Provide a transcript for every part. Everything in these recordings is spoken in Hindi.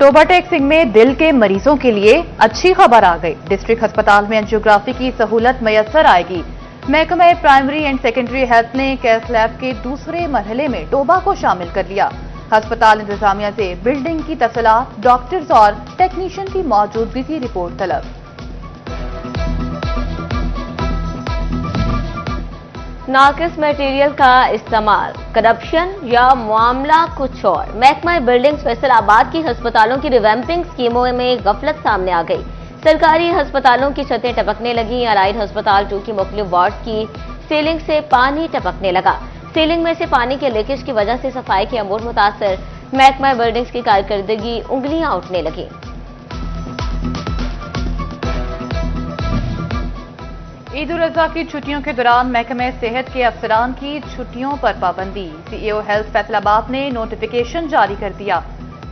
टोबा टेक सिंह में दिल के मरीजों के लिए अच्छी खबर आ गई। डिस्ट्रिक्ट अस्पताल में एंजियोग्राफी की सहूलत मैसर आएगी। महकमा प्राइमरी एंड सेकेंडरी हेल्थ ने कैथ लैब के दूसरे मरहले में टोबा को शामिल कर लिया। अस्पताल इंतजामिया से बिल्डिंग की तफसीलात, डॉक्टर्स और टेक्नीशियन की मौजूदगी की रिपोर्ट तलब। नाकिस मटेरियल का इस्तेमाल, करप्शन या मामला कुछ और। महकमा बिल्डिंग्स फैसलाबाद की अस्पतालों की रिवैम्पिंग स्कीमों में गफलत सामने आ गई। सरकारी अस्पतालों की छतें टपकने लगी। अलाइड अस्पताल 2 की मुख्तलिफ वार्ड्स की सीलिंग से पानी टपकने लगा। सीलिंग में से पानी के लीकेज की वजह से सफाई के अमूर मुतासर। महकमा बिल्डिंग्स की कारकर्दगी उंगलियां उठने लगी। ईद उल अजहा की छुट्टियों के दौरान महकमे सेहत के अफसरान की छुट्टियों पर पाबंदी। सीईओ हेल्थ फैसलाबाद ने नोटिफिकेशन जारी कर दिया।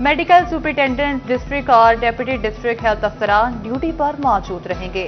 मेडिकल सुपरिटेंडेंट डिस्ट्रिक्ट और डेप्यूटी डिस्ट्रिक्ट हेल्थ अफसरान ड्यूटी पर मौजूद रहेंगे।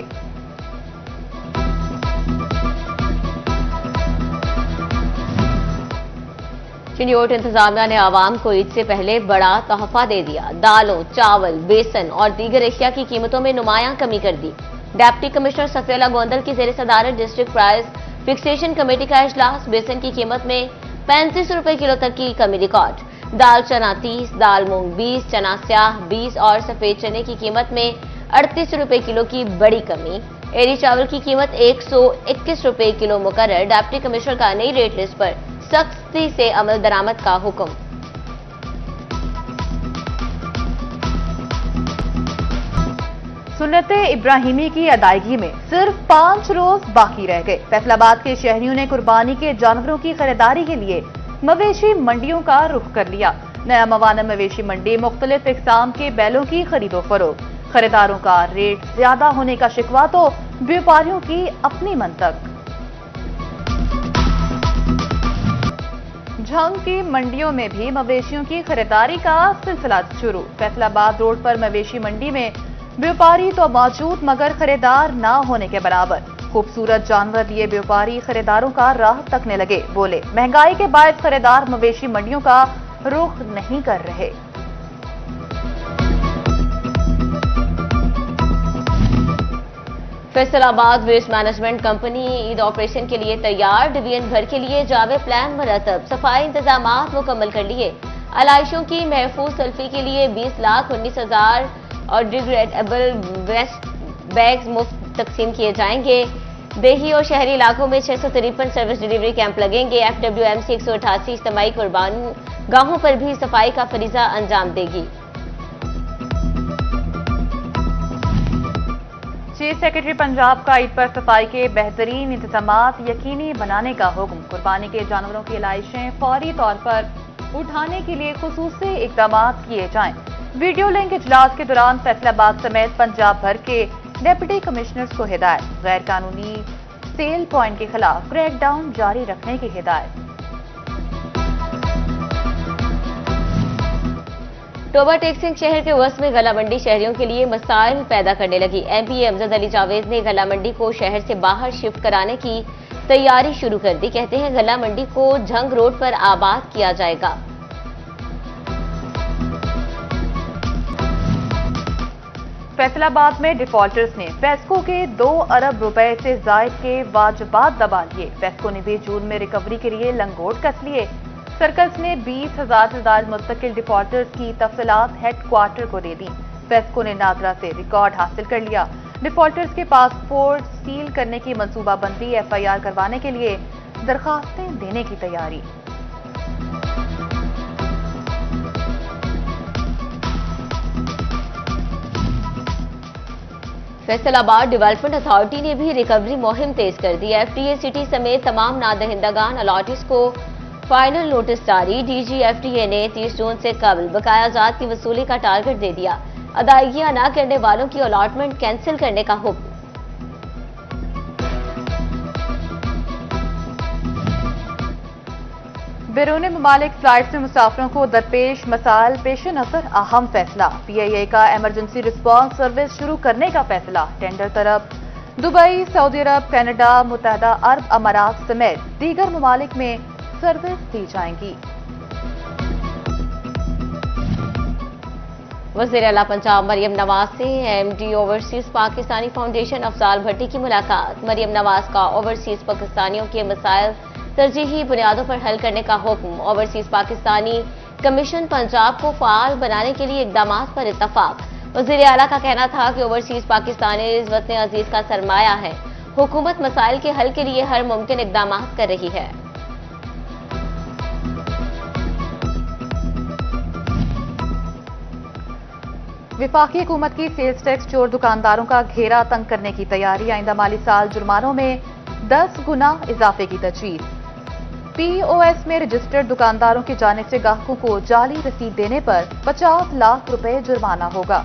चिन्योट इंतजामिया ने आवाम को ईद से पहले बड़ा तोहफा दे दिया। दालों, चावल, बेसन और दीगर अशिया की कीमतों में नुमायां कमी कर दी। डिप्टी कमिश्नर सफीला गोंदल की जेर सदारत डिस्ट्रिक्ट प्राइस फिक्सेशन कमेटी का इजलास। बेसन की कीमत में 35 रुपए किलो तक की कमी रिकॉर्ड। दाल चना 30, दाल मूंग 20, चना स्याह 20 और सफेद चने की कीमत में 38 रुपए किलो की बड़ी कमी। एरी चावल की कीमत 121 रुपए किलो मुकर्रर। डिप्टी कमिश्नर का नई रेट लिस्ट पर सख्ती से अमल दरामद का हुक्म। सुन्नत इब्राहिमी की अदायगी में सिर्फ 5 रोज बाकी रह गए। फैसलाबाद के शहरियों ने कुर्बानी के जानवरों की खरीदारी के लिए मवेशी मंडियों का रुख कर लिया। नया मवाना मवेशी मंडी मुख्तलिफ इकसाम के बैलों की खरीदो फरोख्त। खरीदारों का रेट ज्यादा होने का शिकवा तो व्यापारियों की अपनी मंतक। झंग की मंडियों में भी मवेशियों की खरीदारी का सिलसिला शुरू। फैसलाबाद रोड पर मवेशी मंडी में व्यापारी तो मौजूद मगर खरीदार ना होने के बराबर। खूबसूरत जानवर लिए व्यापारी खरीदारों का राह तकने लगे। बोले महंगाई के बायस खरीदार मवेशी मंडियों का रुख नहीं कर रहे। Faisalabad waste management company Eid operation के लिए तैयार। डिवीजन भर के लिए जावे प्लान मरतब। सफाई इंतजाम मुकम्मल कर लिए। आलाइशों की महफूज सेल्फी के लिए 20,19,000 और डिग्रेडेबल वेस्ट बैग्स मुफ्त तकसीम किए जाएंगे। देही और शहरी इलाकों में 653 सर्विस डिलीवरी कैंप लगेंगे। FWMC 188 इज्तिमाई कुर्बान गाहों पर भी सफाई का फरीजा अंजाम देगी। चीफ सेक्रेटरी पंजाब का ईद पर सफाई के बेहतरीन इंतजामात यकीनी बनाने का हुक्म। कुर्बानी के जानवरों की लाइशें फौरी तौर पर उठाने के लिए खुसूसी इकदाम किए जाएं। वीडियो लिंक इजलास के दौरान फैसलाबाद समेत पंजाब भर के डिप्टी कमिश्नर्स को हिदायत। गैर कानूनी सेल पॉइंट के खिलाफ क्रैकडाउन जारी रखने की हिदायत। टोबा टेक सिंह शहर के वस्त में गला मंडी शहरियों के लिए मसाइल पैदा करने लगी। MP अमजद अली जावेद ने गला मंडी को शहर से बाहर शिफ्ट कराने की तैयारी शुरू कर दी। कहते हैं गला मंडी को झंग रोड पर आबाद किया जाएगा। फैसलाबाद में डिफॉल्टर्स ने फेस्को के 2 अरब रुपए से जायद के वाजबात दबा लिए। फेस्को ने भी जून में रिकवरी के लिए लंगोट कस लिए। सर्कल्स ने 20,000 से ज्यादा मुस्तकिल डिफॉल्टर्स की तफसीलात हेडक्वार्टर को दे दी। फेस्को ने नागरा से रिकॉर्ड हासिल कर लिया। डिफॉल्टर्स के पासपोर्ट सील करने की मनसूबाबंदी, FIR करवाने के लिए दरखास्तें देने की तैयारी। फैसलाबाद डेवलपमेंट अथॉरिटी ने भी रिकवरी मुहिम तेज कर दी। FTA सिटी समेत तमाम नादहिंदगान अलॉटीज को फाइनल नोटिस जारी। DG FTA ने 30 जून से कबल बकाया जात की वसूली का टारगेट दे दिया। अदायगियां न करने वालों की अलॉटमेंट कैंसिल करने का हुक्म। बैरून ममालिक फ्लाइट से मुसाफिरों को दरपेश मसाइल पेश नजर अहम फैसला। PIA का इमरजेंसी रिस्पांस सर्विस शुरू करने का फैसला। टेंडर तरफ दुबई, सऊदी अरब, कनाडा, मुत्तहदा अरब अमारात समेत दीगर ममालिक में सर्विस दी जाएंगी। वज़ीर आला पंजाब मरियम नवाज से MD overseas Pakistani foundation Afzal Bhatti की मुलाकात। मरियम नवाज का ओवरसीज पाकिस्तानियों के मसाइल तरजीही बुनियादों पर हल करने का हुक्म। ओवरसीज पाकिस्तानी कमीशन पंजाब को फाल बनाने के लिए इकदाम पर इत्तफाक। वज़ीर आला का कहना था कि ओवरसीज पाकिस्तानी वतन अजीज का सरमाया है। हुकूमत मसाइल के हल के लिए हर मुमकिन इकदाम कर रही है। विफाकी हुकूमत की सेल्स टैक्स चोर दुकानदारों का घेरा तंग करने की तैयारी। आइंदा माली साल जुर्मानों में 10 गुना इजाफे की तजवीज। पीओएस में रजिस्टर्ड दुकानदारों की जानिब से ग्राहकों को जाली रसीद देने पर 50 लाख रुपए जुर्माना होगा।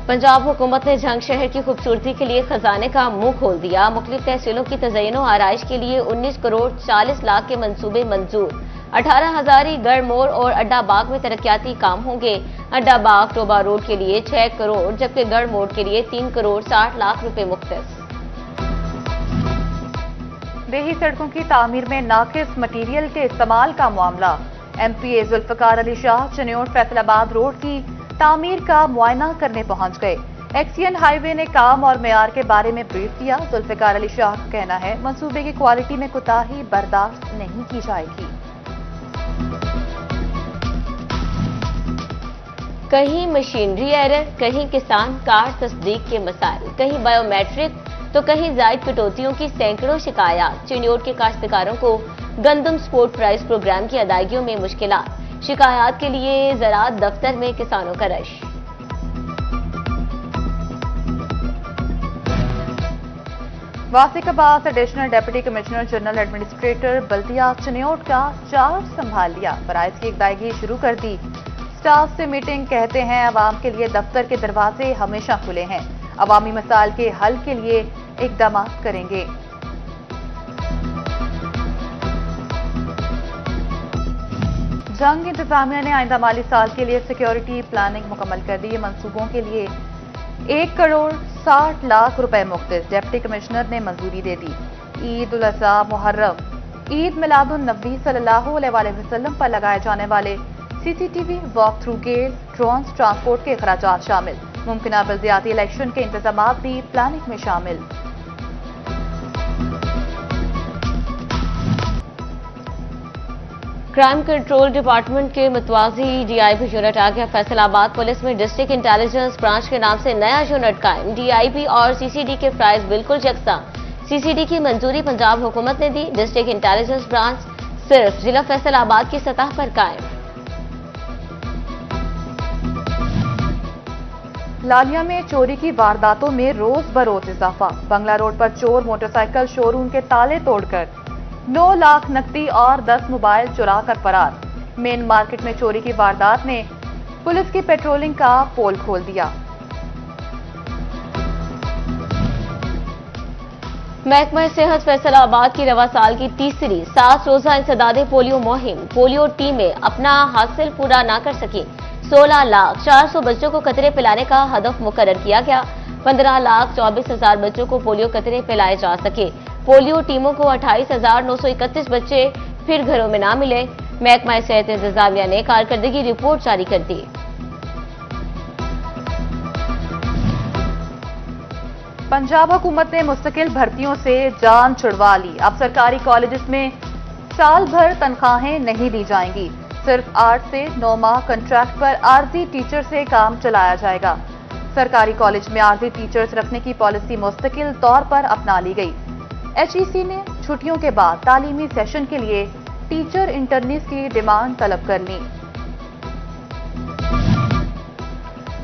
पंजाब हुकूमत ने जंग शहर की खूबसूरती के लिए खजाने का मुंह खोल दिया। मुख्तलिफ तहसीलों की तज़य्युन और आराइश के लिए 19 करोड़ 40 लाख के मंसूबे मंजूर। 18,000 गढ़ मोड़ और अड्डा बाग में तरक्याती काम होंगे। अड्डा बाग टोबा रोड के लिए 6 करोड़ जबकि गढ़ मोड़ के लिए 3 करोड़ 60 लाख रुपए मुख्तस। देही सड़कों की तामीर में नाकिस मटीरियल के इस्तेमाल का मामला। एमपीए जुल्फकार अली शाह चन्योट फैसलाबाद रोड की तामीर का मुआयना करने पहुंच गए। एक्सियन हाईवे ने काम और मेयार के बारे में ब्रीफ दिया। जुल्फकार अली शाह का कहना है मंसूबे की क्वालिटी में कोताही बर्दाश्त नहीं की जाएगी। कहीं मशीनरी एरर, कहीं किसान कार्ड तस्दीक के मसाइल, कहीं बायोमेट्रिक तो कहीं जायद कटौतियों की सैकड़ों शिकायत। चिन्योट के काश्तकारों को गंदम सपोर्ट प्राइस प्रोग्राम की अदायगियों में मुश्किलात। शिकायत के लिए ज़राअत दफ्तर में किसानों का rush. Wasiq Abbas additional deputy commissioner general administrator Baldia Chiniot का चार्ज संभाल लिया। फराइज की अदायगी शुरू कर दी। स्टाफ से मीटिंग। कहते हैं अवाम के लिए दफ्तर के दरवाजे हमेशा खुले हैं। अवामी मसाइल के हल के लिए इकदाम करेंगे। जंग इंतजामिया ने आइंदा माली साल के लिए सिक्योरिटी प्लानिंग मुकम्मल कर दी। मंसूबों के लिए 1 करोड़ 60 लाख रुपए मुख्तस। डिप्टी कमिश्नर ने मंजूरी दे दी। ईद उल अज़हा, मुहर्रम, ईद मिलादुन नबी सल्लल्लाहु अलैहि वसल्लम पर लगाए जाने वाले CCTV, walk through gate, drones, transport के अखराजात शामिल। मुमकिना बल्दियाती इलेक्शन के इंतजामात भी प्लानिंग में शामिल। क्राइम कंट्रोल डिपार्टमेंट के मुतवाजी डीआईबी यूनिट आ गया। फैसलाबाद पुलिस में डिस्ट्रिक्ट इंटेलिजेंस ब्रांच के नाम से नया यूनिट कायम। डीआईबी और सीसीडी के प्राइस बिल्कुल यकसा। सीसीडी की मंजूरी पंजाब हुकूमत ने दी। डिस्ट्रिक्ट इंटेलिजेंस ब्रांच सिर्फ जिला फैसलाबाद की सतह पर कायम। लालिया में चोरी की वारदातों में रोज बरोज इजाफा। बंगला रोड पर चोर मोटरसाइकिल शोरूम के ताले तोड़कर 9 लाख नकदी और 10 मोबाइल चुरा कर फरार। मेन मार्केट में चोरी की वारदात ने पुलिस की पेट्रोलिंग का पोल खोल दिया। महकमा सेहत फैसलाबाद की रवा साल की तीसरी 7 रोजा इंसदादे पोलियो मुहिम। पोलियो टीमें अपना हासिल पूरा ना कर सकी। 16,400,000 बच्चों को कतरे पिलाने का हदफ मुकर्रर किया गया। 15,24,000 बच्चों को पोलियो कतरे पिलाए जा सके। पोलियो टीमों को 28,931 बच्चे फिर घरों में ना मिले। महकमा सेहत इंतजामिया ने कारकर्दगी रिपोर्ट जारी कर दी। पंजाब हुकूमत ने मुस्तकिल भर्तियों से जान छुड़वा ली। अब सरकारी कॉलेजेस में साल भर तनख्वाहें नहीं दी जाएंगी। सिर्फ 8 से 9 माह कॉन्ट्रैक्ट पर आरजी टीचर से काम चलाया जाएगा। सरकारी कॉलेज में आरजी टीचर्स रखने की पॉलिसी मुस्तकिल तौर पर अपना ली गई। एचईसी ने छुट्टियों के बाद तालीमी सेशन के लिए टीचर इंटर्नीज की डिमांड तलब कर ली।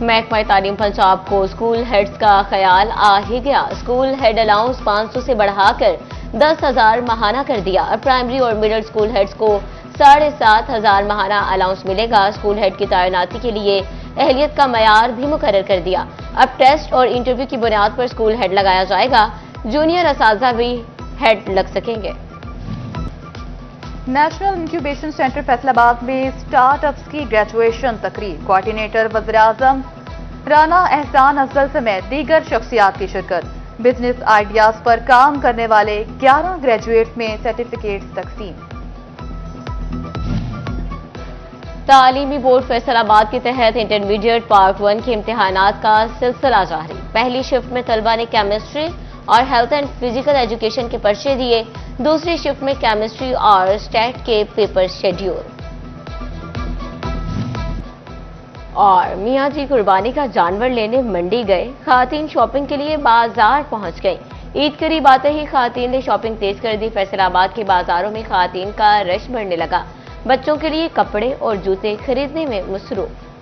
महकमा तालीम पंजाब को स्कूल हेड्स का ख्याल आ ही गया। स्कूल हेड अलाउंस 500 से बढ़ाकर 10,000 माहाना कर दिया। प्राइमरी और मिडिल स्कूल हेड्स को 7,500 माहाना अलाउंस मिलेगा। स्कूल हेड की तैनाती के लिए अहलियत का मयार भी मुकर्रर कर दिया। अब टेस्ट और इंटरव्यू की बुनियाद पर स्कूल हेड लगाया जाएगा। जूनियर असातिज़ा भी हेड लग सकेंगे। नेशनल इंक्यूबेशन सेंटर फैसलाबाद में स्टार्टअप्स की ग्रेजुएशन तकरीब। कोऑर्डिनेटर वज़ीर-ए-आज़म राना एहसान अफजल समेत दीगर शख्सियात की शिरकत। बिजनेस आइडियाज पर काम करने वाले 11 ग्रेजुएट्स में सर्टिफिकेट तकसीम। तालीमी बोर्ड फैसलाबाद के तहत इंटरमीडिएट पार्ट 1 के इम्तिहानात का सिलसिला जारी। पहली शिफ्ट में तलबा ने केमिस्ट्री और हेल्थ एंड फिजिकल एजुकेशन के पर्चे दिए। दूसरी शिफ्ट में केमिस्ट्री और स्टैट के पेपर शेड्यूल। और मियां जी कुर्बानी का जानवर लेने मंडी गए। खातून शॉपिंग के लिए बाजार पहुंच गई। ईद करीब आते ही खातून ने शॉपिंग तेज कर दी। फैसलाबाद के बाजारों में खातून का रश बढ़ने लगा। बच्चों के लिए कपड़े और जूते खरीदने में मसरूफ।